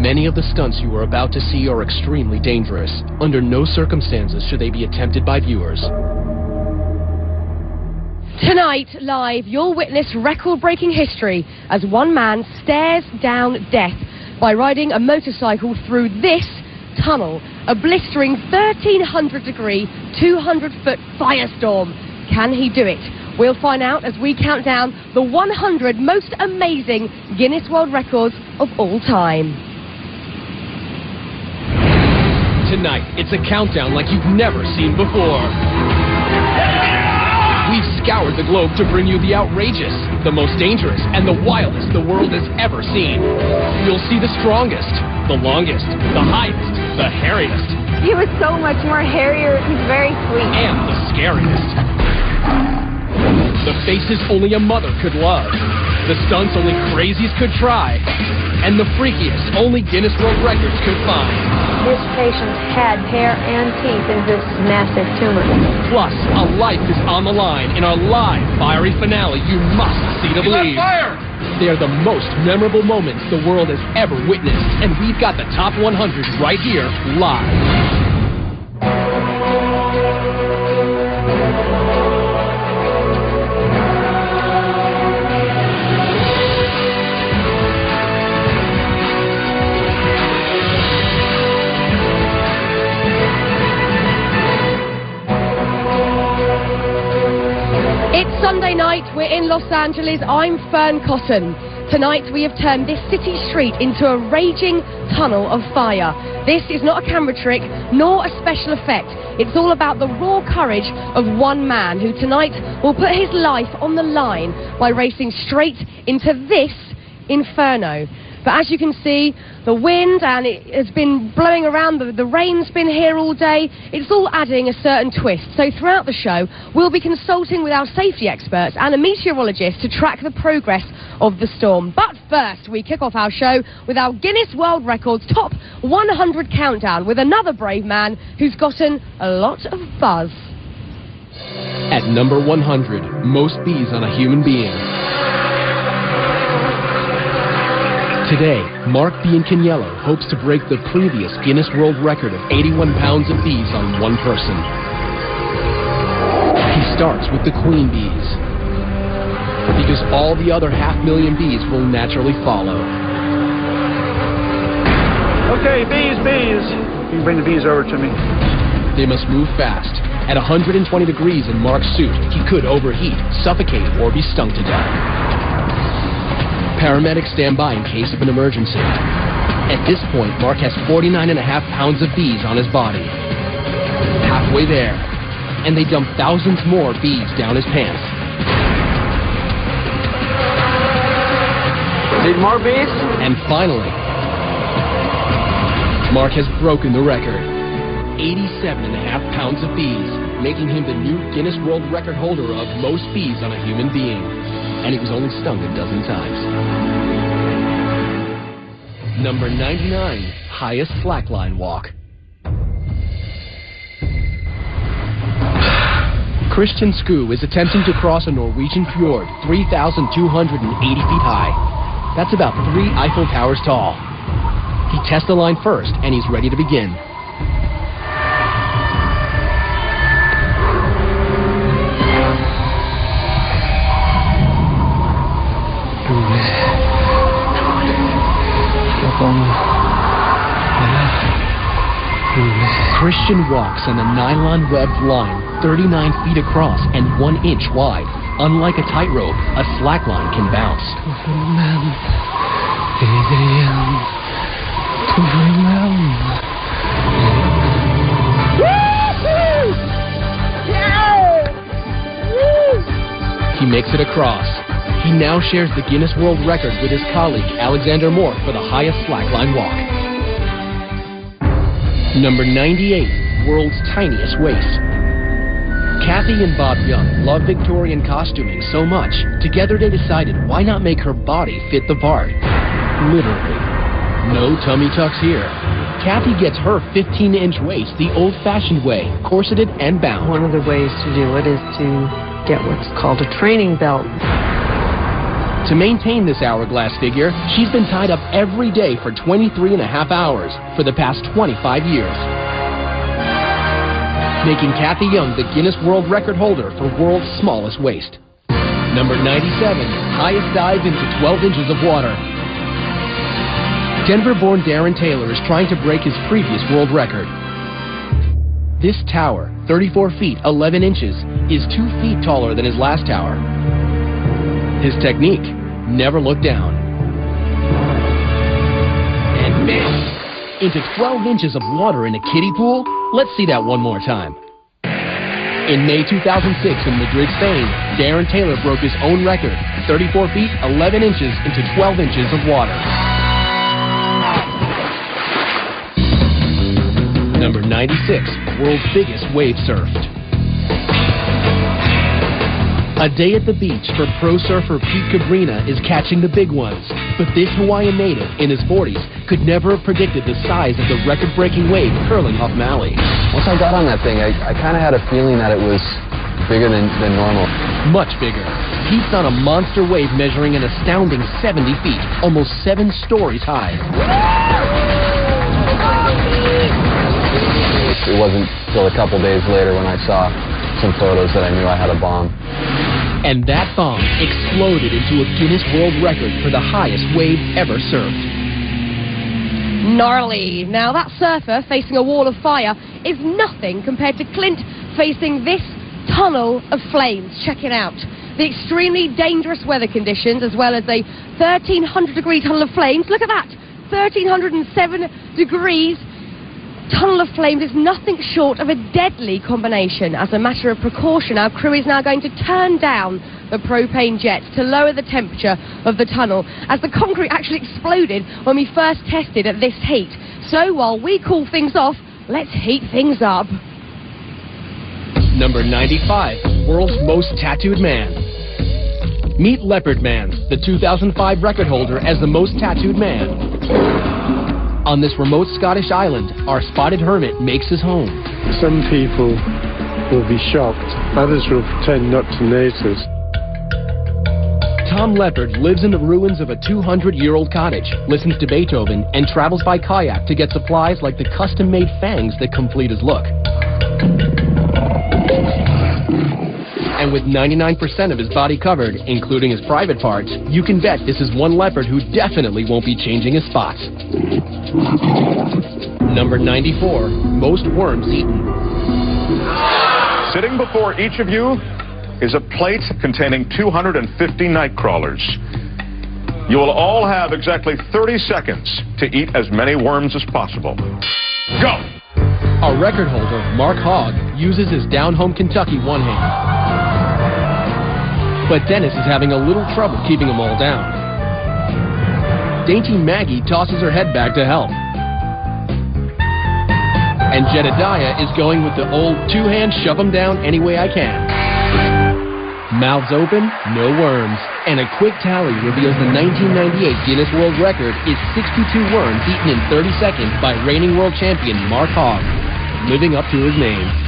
Many of the stunts you are about to see are extremely dangerous. Under no circumstances should they be attempted by viewers. Tonight, live, you'll witness record-breaking history as one man stares down death by riding a motorcycle through this tunnel, a blistering 1,300-degree, 200-foot firestorm. Can he do it? We'll find out as we count down the 100 most amazing Guinness World Records of all time. Tonight, it's a countdown like you've never seen before. We've scoured the globe to bring you the outrageous, the most dangerous, and the wildest the world has ever seen. You'll see the strongest, the longest, the highest, the hairiest. He was so much more hairier. He's very sweet. And the scariest. The faces only a mother could love. The stunts only crazies could try. And the freakiest only Guinness World Records could find. This patient had hair and teeth in this massive tumor. Plus, a life is on the line in our live fiery finale you must see to believe. They are the most memorable moments the world has ever witnessed, and we've got the top 100 right here, live. Sunday night, we're in Los Angeles. I'm Fern Cotton. Tonight, we have turned this city street into a raging tunnel of fire. This is not a camera trick, nor a special effect. It's all about the raw courage of one man who tonight will put his life on the line by racing straight into this inferno. But as you can see, the wind, and it has been blowing around, the rain's been here all day. It's all adding a certain twist. So throughout the show, we'll be consulting with our safety experts and a meteorologist to track the progress of the storm. But first, we kick off our show with our Guinness World Records Top 100 Countdown with another brave man who's gotten a lot of buzz. At number 100, most bees on a human being. Today, Mark Biancaniello hopes to break the previous Guinness World Record of 81 pounds of bees on one person. He starts with the queen bees, because all the other 500,000 bees will naturally follow. Okay, bees. You can bring the bees over to me. They must move fast. At 120 degrees in Mark's suit, he could overheat, suffocate, or be stung to death. Paramedics stand by in case of an emergency. At this point, Mark has 49.5 pounds of bees on his body. Halfway there, and they dump thousands more bees down his pants. Need more bees? And finally, Mark has broken the record. 87.5 pounds of bees, making him the new Guinness World Record holder of most bees on a human being. And he was only stung a dozen times. Number 99, highest slackline walk. Christian Skoo is attempting to cross a Norwegian fjord 3,280 feet high. That's about 3 Eiffel Towers tall. He tests the line first, and he's ready to begin. Christian walks on a nylon-webbed line 39 feet across and 1 inch wide. Unlike a tightrope, a slackline can bounce. He makes it across. He now shares the Guinness World Record with his colleague Alexander Moore for the highest slackline walk. Number 98, world's tiniest waist. Kathy and Bob Young love Victorian costuming so much, together they decided why not make her body fit the part. Literally. No tummy tucks here. Kathy gets her 15-inch waist the old-fashioned way, corseted and bound. One of the ways to do it is to get what's called a training belt. To maintain this hourglass figure, she's been tied up every day for 23.5 hours for the past 25 years, making Kathy Young the Guinness World Record holder for world's smallest waist. Number 97, highest dive into 12 inches of water. Denver-born Darren Taylor is trying to break his previous world record. This tower, 34 feet 11 inches, is 2 feet taller than his last tower. His technique, never look down. And miss! Into 12 inches of water in a kiddie pool? Let's see that one more time. In May 2006 in Madrid, Spain, Darren Taylor broke his own record, 34 feet 11 inches into 12 inches of water. Number 96, world's biggest wave surfed. A day at the beach for pro surfer Pete Cabrina is catching the big ones. But this Hawaiian native, in his 40s, could never have predicted the size of the record-breaking wave curling off Maui. Once I got on that thing, I kind of had a feeling that it was bigger than normal. Much bigger. Pete's on a monster wave measuring an astounding 70 feet, almost 7 stories high. It wasn't till a couple days later when I saw some photos that I knew I had a bomb. And that bomb exploded into a Guinness World Record for the highest wave ever surfed. Gnarly. Now that surfer facing a wall of fire is nothing compared to Clint facing this tunnel of flames. Check it out. The extremely dangerous weather conditions, as well as a 1,300-degree tunnel of flames. Look at that. 1,307 degrees. Tunnel of flames is nothing short of a deadly combination. As a matter of precaution, our crew is now going to turn down the propane jets to lower the temperature of the tunnel, as the concrete actually exploded when we first tested at this heat. So while we cool things off, let's heat things up. Number 95, world's most tattooed man. Meet Leopard Man, the 2005 record holder as the most tattooed man. On this remote Scottish island, our spotted hermit makes his home. Some people will be shocked. Others will pretend not to notice. Tom Leopard lives in the ruins of a 200-year-old cottage, listens to Beethoven, and travels by kayak to get supplies like the custom-made fangs that complete his look. And with 99% of his body covered, including his private parts, you can bet this is one leopard who definitely won't be changing his spots. Number 94, most worms eaten. Sitting before each of you is a plate containing 250 night crawlers. You will all have exactly 30 seconds to eat as many worms as possible. Go! Our record holder, Mark Hogg, uses his down-home Kentucky one hand. But Dennis is having a little trouble keeping them all down. Dainty Maggie tosses her head back to help. And Jedediah is going with the old two-hand shove them down any way I can. Mouths open, no worms. And a quick tally reveals the 1998 Guinness World Record is 62 worms eaten in 30 seconds by reigning world champion Mark Hogg, living up to his name.